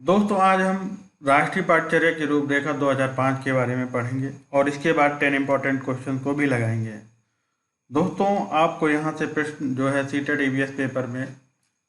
दोस्तों आज हम राष्ट्रीय पाठ्यचर्या की रूपरेखा 2005 के बारे में पढ़ेंगे और इसके बाद 10 इम्पोर्टेंट क्वेश्चन को भी लगाएंगे। दोस्तों आपको यहाँ से प्रश्न जो है सीटेट ईवीएस पेपर में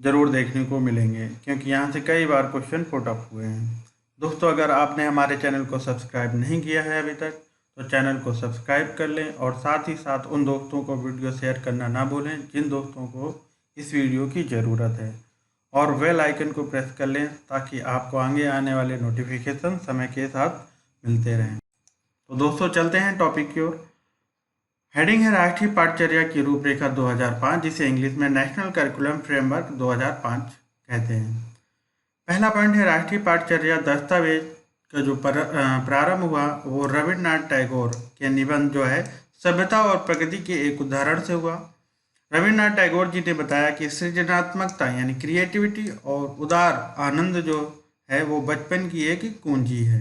ज़रूर देखने को मिलेंगे क्योंकि यहाँ से कई बार क्वेश्चन पुट अप हुए हैं। दोस्तों अगर आपने हमारे चैनल को सब्सक्राइब नहीं किया है अभी तक तो चैनल को सब्सक्राइब कर लें और साथ ही साथ उन दोस्तों को वीडियो शेयर करना ना भूलें जिन दोस्तों को इस वीडियो की ज़रूरत है और बेल आइकन को प्रेस कर लें ताकि आपको आगे आने वाले नोटिफिकेशन समय के साथ मिलते रहें। तो दोस्तों चलते हैं टॉपिक की ओर। हेडिंग है राष्ट्रीय पाठ्यचर्या की रूपरेखा 2005 जिसे इंग्लिश में नेशनल करिकुलम फ्रेमवर्क 2005 कहते हैं। पहला पॉइंट है राष्ट्रीय पाठ्यचर्या दस्तावेज का जो प्रारंभ हुआ वो रविन्द्रनाथ टैगोर के निबंध जो है सभ्यता और प्रगति के एक उदाहरण से हुआ। रविन्द्रनाथ टैगोर जी ने बताया कि सृजनात्मकता यानी क्रिएटिविटी और उदार आनंद जो है वो बचपन की एक कुंजी है।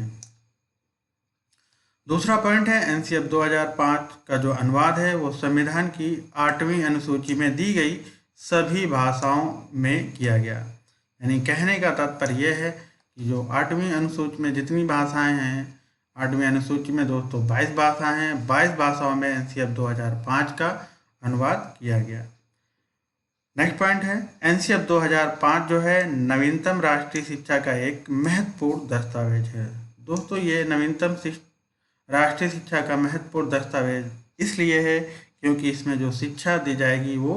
दूसरा पॉइंट है एनसीएफ 2005 का जो अनुवाद है वो संविधान की 8वीं अनुसूची में दी गई सभी भाषाओं में किया गया। यानी कहने का तात्पर्य यह है कि जो 8वीं अनुसूची में जितनी भाषाएं हैं 8वीं अनुसूची में दोस्तों 22 भाषाएं हैं, 22 भाषाओं में एनसीएफ 2005 का अनुवाद किया गया। नेक्स्ट पॉइंट है एनसीएफ 2005 जो है नवीनतम राष्ट्रीय शिक्षा का एक महत्वपूर्ण दस्तावेज है। दोस्तों ये नवीनतम राष्ट्रीय शिक्षा का महत्वपूर्ण दस्तावेज इसलिए है क्योंकि इसमें जो शिक्षा दी जाएगी वो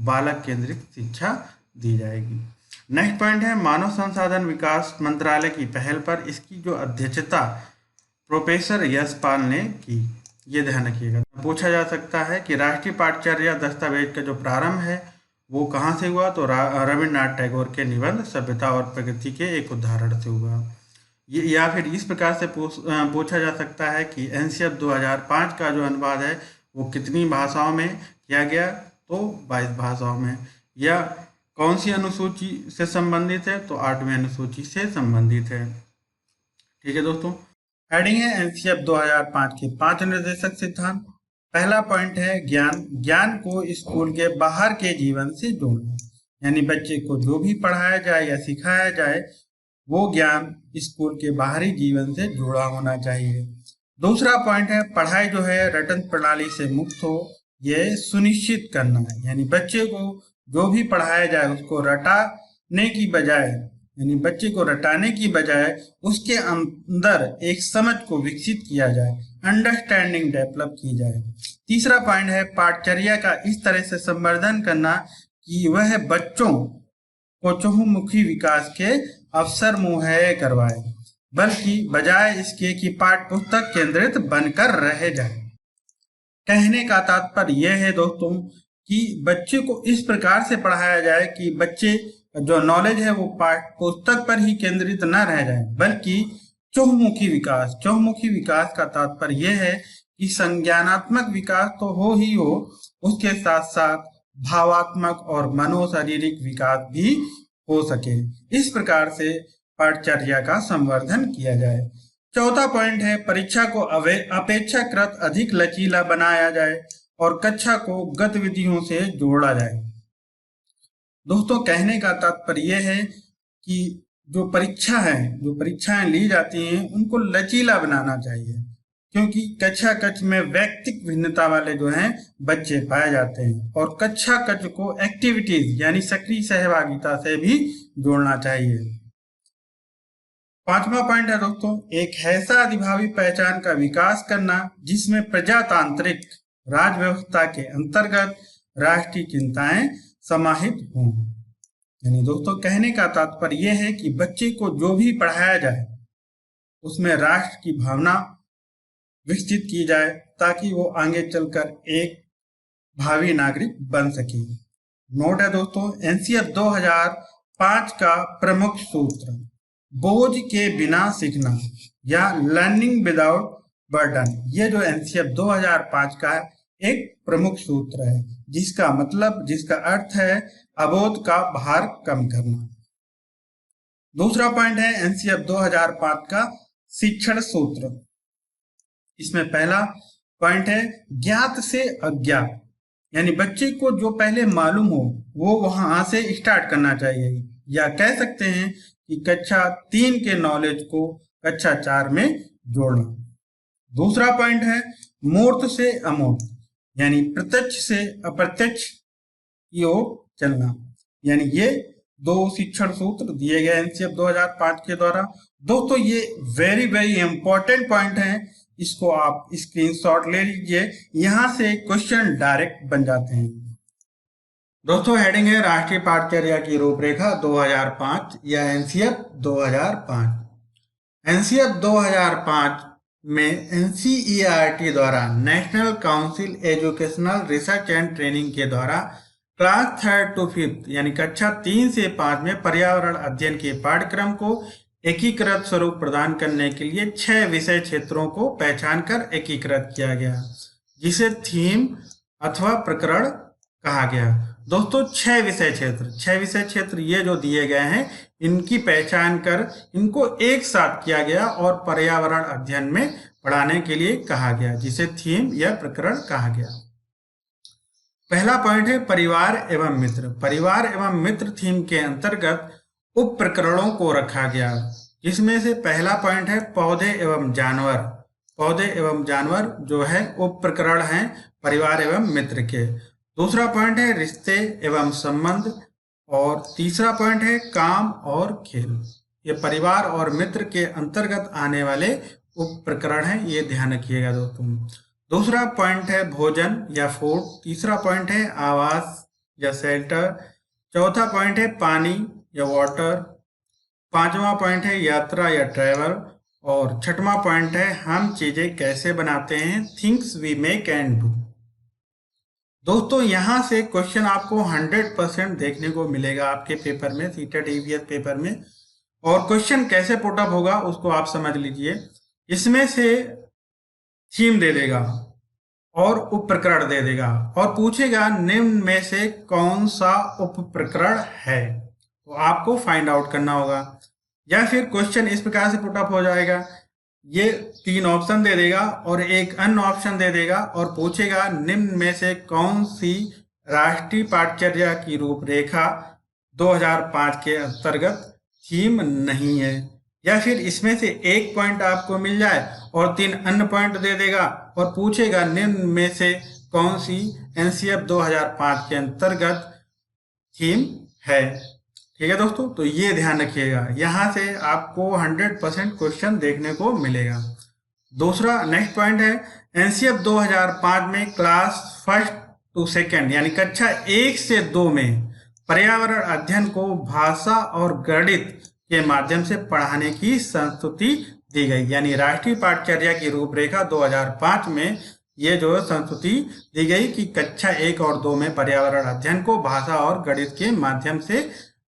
बालक केंद्रित शिक्षा दी जाएगी। नेक्स्ट पॉइंट है मानव संसाधन विकास मंत्रालय की पहल पर इसकी जो अध्यक्षता प्रोफेसर यशपाल ने की। ये ध्यान रखिएगा। पूछा जा सकता है कि राष्ट्रीय पाठ्यचर्या दस्तावेज का जो प्रारंभ है वो कहाँ से हुआ, तो रविन्द्रनाथ टैगोर के निबंध सभ्यता और प्रगति के एक उदाहरण से हुआ। ये या फिर इस प्रकार से पूछा जा सकता है कि एनसीएफ 2005 का जो अनुवाद है वो कितनी भाषाओं में किया गया, तो 22 भाषाओं में। या कौन सी अनुसूची से संबंधित है, तो 8वीं अनुसूची से संबंधित है। ठीक है दोस्तों। हेडिंग है एनसीएफ 2005 के 5 निर्देशक सिद्धांत। पहला पॉइंट है ज्ञान। ज्ञान को स्कूल के बाहर के जीवन से जोड़ना, यानी बच्चे को जो भी पढ़ाया जाए या सिखाया जाए वो ज्ञान स्कूल के बाहरी जीवन से जुड़ा होना चाहिए। दूसरा पॉइंट है पढ़ाई जो है रटन प्रणाली से मुक्त हो, यह सुनिश्चित करना है। यानी बच्चे को जो भी पढ़ाया जाए उसको रटाने की बजाय, यानी बच्चे को रटाने की बजाय उसके अंदर एक समझ को विकसित किया जाए, अंडरस्टैंडिंग डेवलप की जाए। तीसरा पॉइंट है पाठचर्या का इस तरह से संवर्धन करना कि वह बच्चों को चहुमुखी विकास के अवसर मुहैया करवाए, बल्कि बजाय इसके कि पाठ्य पुस्तक केंद्रित बनकर रह जाए। कहने का तात्पर्य यह है दोस्तों कि बच्चे को इस प्रकार से पढ़ाया जाए कि बच्चे जो नॉलेज है वो पाठ्य पुस्तक पर ही केंद्रित न रह जाए, बल्कि चहुमुखी विकास। चहुमुखी विकास का तात्पर्य यह है कि संज्ञानात्मक विकास तो हो ही हो, उसके साथ साथ भावात्मक और मनोशारीरिक विकास भी हो सके। इस प्रकार से पाठचर्या का संवर्धन किया जाए। चौथा पॉइंट है परीक्षा को अपेक्षाकृत अधिक लचीला बनाया जाए और कक्षा को गतिविधियों से जोड़ा जाए। दोस्तों कहने का तात्पर्य यह है कि जो परीक्षाएं ली जाती हैं उनको लचीला बनाना चाहिए, क्योंकि कक्षा कक्ष में व्यक्तिगत भिन्नता वाले जो हैं बच्चे पाए जाते हैं और कक्षा कक्ष को एक्टिविटीज यानी सक्रिय सहभागिता से भी जोड़ना चाहिए। पांचवा पॉइंट है दोस्तों एक ऐसा अधिभावी पहचान का विकास करना जिसमें प्रजातांत्रिक राज व्यवस्था के अंतर्गत राष्ट्रीय चिंताएं समाहित हों। यानी दोस्तों कहने का तात्पर्य यह है कि बच्चे को जो भी पढ़ाया जाए उसमें राष्ट्र की भावना विकसित की जाए ताकि वो आगे चलकर एक भावी नागरिक बन सके। नोट है दोस्तों एनसीएफ 2005 का प्रमुख सूत्र बोझ के बिना सीखना या लर्निंग विदाउट बर्डन। ये जो एनसीएफ 2005 का एक प्रमुख सूत्र है जिसका अर्थ है अबोध का भार कम करना। दूसरा पॉइंट है एनसीएफ 2005 का शिक्षण सूत्र। इसमें पहला पॉइंट है ज्ञात से अज्ञात, यानी बच्चे को जो पहले मालूम हो वो वहां से स्टार्ट करना चाहिए, या कह सकते हैं कि कक्षा 3 के नॉलेज को कक्षा 4 में जोड़ना। दूसरा पॉइंट है मूर्त से अमूर्त, यानी प्रत्यक्ष से अप्रत्यक्ष की ओर चलना। यानी ये 2 शिक्षण सूत्र दिए गए एनसीएफ 2005 के द्वारा। दोस्तों ये वेरी वेरी इंपॉर्टेंट पॉइंट है, इसको आप स्क्रीनशॉट ले लीजिए, यहां से क्वेश्चन डायरेक्ट बन जाते हैं। दोस्तों हेडिंग है राष्ट्रीय पाठचर्या की रूपरेखा 2005 या एनसीएफ 2005। एनसीएफ 2005 में एनसीईआरटी द्वारा national council educational research and training के द्वारा क्लास 3rd to 5th यानी कक्षा 3 से 5 में पर्यावरण अध्ययन के पाठ्यक्रम को एकीकृत स्वरूप प्रदान करने के लिए 6 विषय क्षेत्रों को पहचान कर एकीकृत किया गया, जिसे थीम अथवा प्रकरण कहा गया। दोस्तों 6 विषय क्षेत्र ये जो दिए गए हैं, इनकी पहचान कर इनको एक साथ किया गया और पर्यावरण अध्ययन में पढ़ाने के लिए कहा गया, जिसे थीम या प्रकरण कहा गया। पहला पॉइंट है परिवार एवं मित्र। परिवार एवं मित्र थीम के अंतर्गत उप प्रकरणों को रखा गया, जिसमें से पहला पॉइंट है पौधे एवं जानवर। पौधे एवं जानवर जो है उप प्रकरण हैं परिवार एवं मित्र के। दूसरा पॉइंट है रिश्ते एवं संबंध, और तीसरा पॉइंट है काम और खेल। ये परिवार और मित्र के अंतर्गत आने वाले उप प्रकरण हैं, ये ध्यान रखिएगा दोस्तों। दूसरा पॉइंट है भोजन या फूड। तीसरा पॉइंट है आवास या शेल्टर। चौथा पॉइंट है पानी या वाटर। पांचवा पॉइंट है यात्रा या ट्रैवल, और छठवां पॉइंट है हम चीजें कैसे बनाते हैं, things we make and do. दोस्तों यहाँ से क्वेश्चन आपको 100% देखने को मिलेगा आपके पेपर में, सीटेट ईवीएस पेपर में। और क्वेश्चन कैसे पुटअप होगा उसको आप समझ लीजिए। इसमें से थीम दे देगा और उप प्रकरण दे देगा और पूछेगा निम्न में से कौन सा उप प्रकरण है, तो आपको फाइंड आउट करना होगा। या फिर क्वेश्चन इस प्रकार से पुटअप हो जाएगा, ये 3 ऑप्शन दे देगा और एक अन्य ऑप्शन दे देगा और पूछेगा निम्न में से कौन सी राष्ट्रीय पाठचर्या की रूपरेखा 2005 के अंतर्गत थीम नहीं है। या फिर इसमें से एक पॉइंट आपको मिल जाए और 3 अन्य पॉइंट दे देगा और पूछेगा निम्न में से कौन सी एनसीएफ 2005 के अंतर्गत थीम है। ठीक है दोस्तों, तो ये ध्यान रखिएगा, यहाँ से आपको 100% क्वेश्चन देखने को मिलेगा। दूसरा नेक्स्ट पॉइंट है एनसीएफ 2005 में क्लास 1st to 2nd यानी कक्षा 1 से 2 में पर्यावरण अध्ययन को भाषा और गणित के माध्यम से पढ़ाने की संस्तुति दी गई। यानी राष्ट्रीय पाठचर्या की रूपरेखा 2005 में ये जो संस्तुति दी गई कि कक्षा 1 और 2 में पर्यावरण अध्ययन को भाषा और गणित के माध्यम से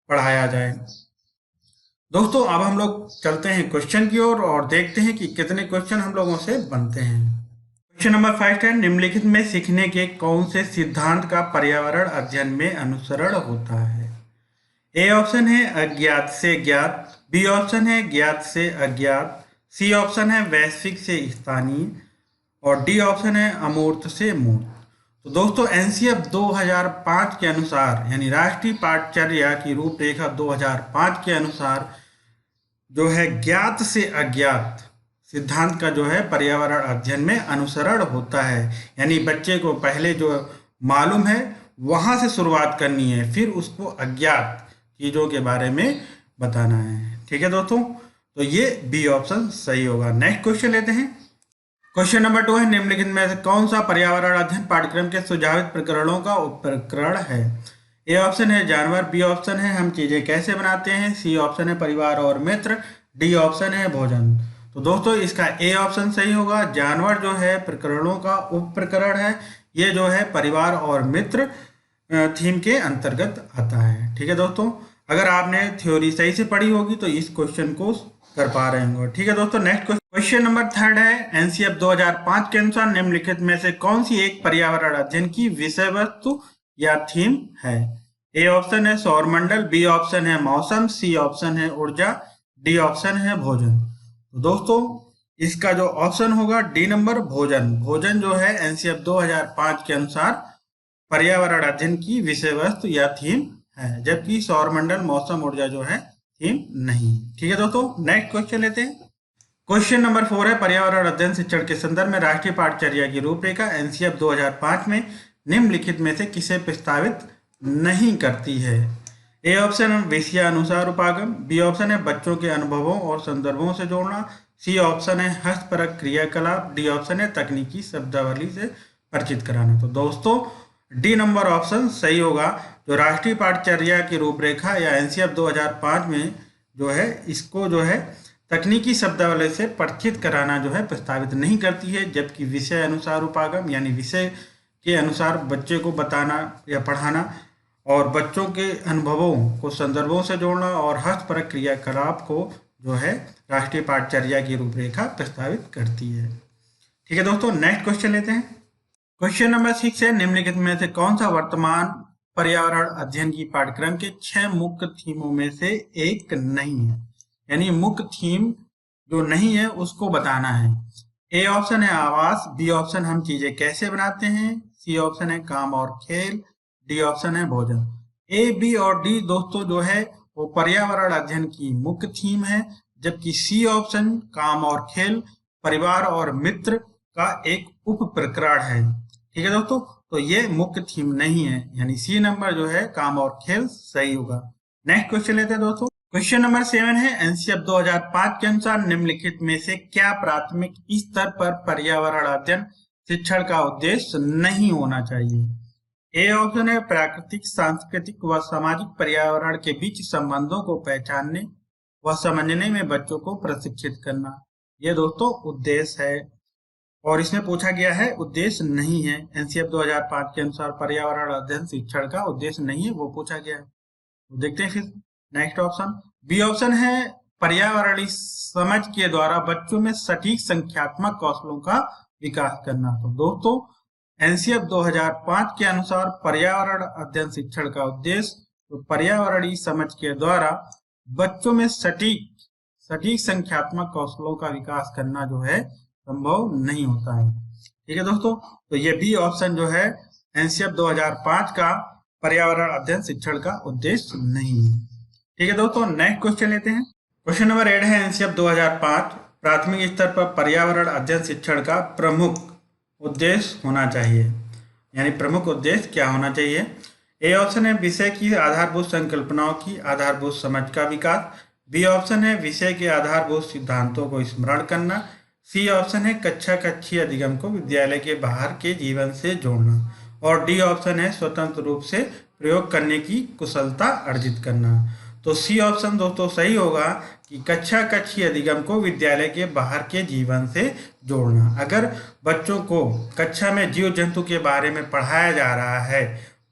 पढ़ाया जाए। दोस्तों अब हम लोग चलते हैं क्वेश्चन की ओर और देखते हैं कि कितने क्वेश्चन हम लोगों से बनते हैं। क्वेश्चन नंबर 5 है निम्नलिखित में सीखने के कौन से सिद्धांत का पर्यावरण अध्ययन में अनुसरण होता है। ए ऑप्शन है अज्ञात से ज्ञात, बी ऑप्शन है ज्ञात से अज्ञात, सी ऑप्शन है वैश्विक से स्थानीय, और डी ऑप्शन है अमूर्त से मूर्त। तो दोस्तों एनसीएफ 2005 के अनुसार यानी राष्ट्रीय पाठचर्या की रूपरेखा 2005 के अनुसार जो है ज्ञात से अज्ञात सिद्धांत का जो है पर्यावरण अध्ययन में अनुसरण होता है। यानी बच्चे को पहले जो मालूम है वहां से शुरुआत करनी है, फिर उसको अज्ञात चीजों के बारे में बताना है। ठीक है दोस्तों, तो ये बी ऑप्शन सही होगा। नेक्स्ट क्वेश्चन लेते हैं। क्वेश्चन नंबर 2 है निम्नलिखित में से कौन सा पर्यावरण अध्ययन पाठ्यक्रम के सुझावित प्रकरणों का उप प्रकरण है। ए ऑप्शन है जानवर, बी ऑप्शन है हम चीजें कैसे बनाते हैं, सी ऑप्शन है परिवार और मित्र, डी ऑप्शन है भोजन। तो दोस्तों इसका ए ऑप्शन सही होगा। जानवर जो है प्रकरणों का उप प्रकरण है, ये जो है परिवार और मित्र थीम के अंतर्गत आता है। ठीक है दोस्तों, अगर आपने थ्योरी सही से पढ़ी होगी तो इस क्वेश्चन को कर पा रहे होंगे। ठीक है दोस्तों, नेक्स्ट क्वेश्चन नंबर 3 है एनसीएफ 2005 के अनुसार निम्नलिखित में से कौन सी एक पर्यावरण अध्ययन की विषय वस्तु या थीम है। ए ऑप्शन है सौरमंडल, बी ऑप्शन है मौसम, सी ऑप्शन है ऊर्जा, डी ऑप्शन है भोजन। तो दोस्तों इसका जो ऑप्शन होगा डी नंबर भोजन। भोजन जो है एनसीएफ 2005 के अनुसार पर्यावरण अध्ययन की विषय वस्तु या थीम है, जबकि सौरमंडल मौसम ऊर्जा जो है थीम नहीं। ठीक है दोस्तों, नेक्स्ट क्वेश्चन लेते हैं। क्वेश्चन नंबर 4 है, पर्यावरण अध्ययन शिक्षण के संदर्भ में राष्ट्रीय पाठचर्या की रूपरेखा एनसीएफ 2005 में निम्नलिखित में से किसे प्रस्तावित नहीं करती है? ए ऑप्शन है विषय अनुसार उपागम, बी ऑप्शन है बच्चों के अनुभवों और संदर्भों से जोड़ना, सी ऑप्शन है हस्तपरक क्रियाकलाप, डी ऑप्शन है तकनीकी शब्दावली से परिचित कराना। तो दोस्तों डी नंबर ऑप्शन सही होगा। जो राष्ट्रीय पाठचर्या की रूपरेखा या एनसीएफ 2005 में जो है इसको जो है तकनीकी शब्दावली से परिचित कराना जो है प्रस्तावित नहीं करती है, जबकि विषय अनुसार उपागम यानी विषय के अनुसार बच्चे को बताना या पढ़ाना और बच्चों के अनुभवों को संदर्भों से जोड़ना और हस्तपरक क्रियाकलाप को जो है राष्ट्रीय पाठचर्या की रूपरेखा प्रस्तावित करती है। ठीक है दोस्तों, नेक्स्ट क्वेश्चन लेते हैं। क्वेश्चन नंबर 6 है, निम्नलिखित में से कौन सा वर्तमान पर्यावरण अध्ययन की पाठ्यक्रम के 6 मुख्य थीमों में से एक नहीं है? यानी मुख्य थीम जो नहीं है उसको बताना है। ए ऑप्शन है आवास, बी ऑप्शन हम चीजें कैसे बनाते हैं, सी ऑप्शन है काम और खेल, डी ऑप्शन है भोजन। ए, बी और डी दोस्तों जो है वो पर्यावरण अध्ययन की मुख्य थीम है, जबकि सी ऑप्शन काम और खेल परिवार और मित्र का एक उप प्रकरण है। ठीक है दोस्तों, तो ये मुख्य थीम नहीं है, यानी सी नंबर जो है काम और खेल सही होगा। नेक्स्ट क्वेश्चन लेते हैं दोस्तों। क्वेश्चन नंबर 7 है, एनसीएफ 2005 के अनुसार निम्नलिखित में से क्या प्राथमिक स्तर पर पर्यावरण अध्ययन शिक्षण का उद्देश्य नहीं होना चाहिए? ए ऑप्शन है प्राकृतिक, सांस्कृतिक व सामाजिक पर्यावरण के बीच संबंधों को पहचानने व समझने में बच्चों को प्रशिक्षित करना। ये दोस्तों उद्देश्य है और इसमें पूछा गया है उद्देश्य नहीं है। एनसीएफ 2005 के अनुसार पर्यावरण अध्ययन शिक्षण का उद्देश्य नहीं है, वो पूछा गया है। तो देखते हैं फिर नेक्स्ट ऑप्शन। बी ऑप्शन है पर्यावरणीय समझ के द्वारा बच्चों में सटीक संख्यात्मक कौशलों का विकास करना। तो दोस्तों एनसीएफ 2005 के अनुसार पर्यावरण अध्ययन शिक्षण का उद्देश्य तो पर्यावरणीय समझ के द्वारा बच्चों में सटीक संख्यात्मक कौशलों का विकास करना जो है संभव नहीं होता है। ठीक है दोस्तों, तो ये बी ऑप्शन जो है एनसीएफ 2005 का पर्यावरण अध्ययन शिक्षण का उद्देश्य नहीं है। ठीक है दोस्तों, नेक्स्ट क्वेश्चन लेते हैं। क्वेश्चन नंबर 8 है, एनसीएफ 2005 प्राथमिक स्तर पर पर्यावरण अध्ययन शिक्षण का प्रमुख उद्देश्य होना चाहिए, यानी प्रमुख उद्देश्य क्या होना चाहिए? ए ऑप्शन है विषय की आधारभूत संकल्पनाओं की आधारभूत समझ का विकास, बी ऑप्शन है विषय के आधारभूत सिद्धांतों को स्मरण करना, सी ऑप्शन है कक्षीय अधिगम को विद्यालय के बाहर के जीवन से जोड़ना और डी ऑप्शन है स्वतंत्र रूप से प्रयोग करने की कुशलता अर्जित करना। तो सी ऑप्शन दोस्तों सही होगा कि कक्षीय अधिगम को विद्यालय के बाहर के जीवन से जोड़ना। अगर बच्चों को कक्षा में जीव जंतु के बारे में पढ़ाया जा रहा है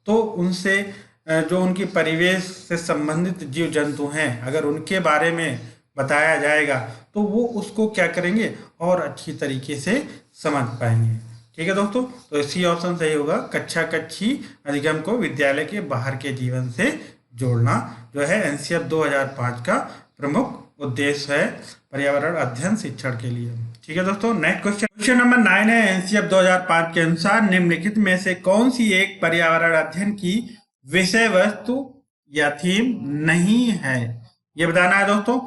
तो उनसे जो उनकी परिवेश से संबंधित जीव जंतु हैं अगर उनके बारे में बताया जाएगा तो वो उसको क्या करेंगे और अच्छी तरीके से समझ पाएंगे। ठीक है दोस्तों, तो इसी ऑप्शन सही होगा कक्षीय अधिगम को विद्यालय के बाहर के जीवन से जोड़ना जो है एनसीएफ 2005 का प्रमुख उद्देश्य है पर्यावरण अध्ययन शिक्षण के लिए। ठीक है दोस्तों, नेक्स्ट क्वेश्चन नंबर 9 है, एनसीएफ 2005 के अनुसार निम्नलिखित में से कौन सी एक पर्यावरण अध्ययन की विषय वस्तु या थीम नहीं है? ये बताना है दोस्तों।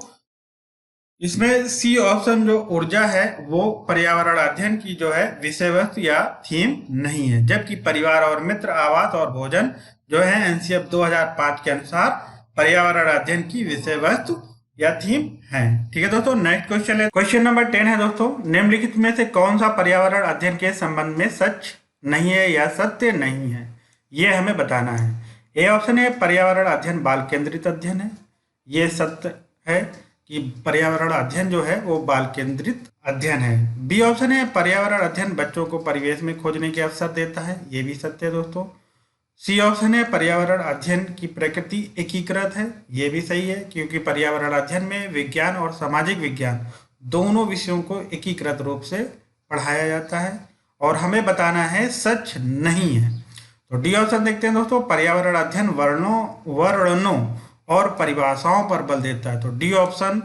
इसमें सी ऑप्शन जो ऊर्जा है वो पर्यावरण अध्ययन की जो है विषय वस्तु या थीम नहीं है, जबकि परिवार और मित्र, आवास और भोजन जो है एनसीएफ 2005 के अनुसार पर्यावरण अध्ययन की विषय वस्तु या थीम है। ठीक है दोस्तों, नेक्स्ट क्वेश्चन है। क्वेश्चन नंबर 10 है दोस्तों, निम्नलिखित में से कौन सा पर्यावरण अध्ययन के संबंध में सच नहीं है या सत्य नहीं है? ये हमें बताना है। ए ऑप्शन है पर्यावरण अध्ययन बाल केंद्रित अध्ययन है, ये सत्य है कि पर्यावरण अध्ययन जो है वो बाल केंद्रित अध्ययन है। बी ऑप्शन है पर्यावरण अध्ययन बच्चों को परिवेश में खोजने के अवसर देता है, ये भी सत्य है दोस्तों। सी ऑप्शन है पर्यावरण अध्ययन की प्रकृति एकीकृत है, ये भी सही है क्योंकि पर्यावरण अध्ययन में विज्ञान और सामाजिक विज्ञान दोनों विषयों को एकीकृत रूप से पढ़ाया जाता है। और हमें बताना है सच नहीं है। तो डी ऑप्शन देखते हैं दोस्तों, पर्यावरण अध्ययन वर्णनों और परिभाषाओं पर बल देता है। तो डी ऑप्शन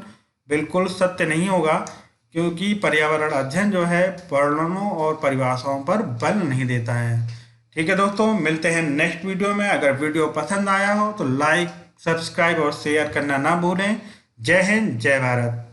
बिल्कुल सत्य नहीं होगा क्योंकि पर्यावरण अध्ययन जो है वर्णनों और परिभाषाओं पर बल नहीं देता है। ठीक है दोस्तों, मिलते हैं नेक्स्ट वीडियो में। अगर वीडियो पसंद आया हो तो लाइक सब्सक्राइब और शेयर करना ना भूलें। जय हिंद, जय भारत।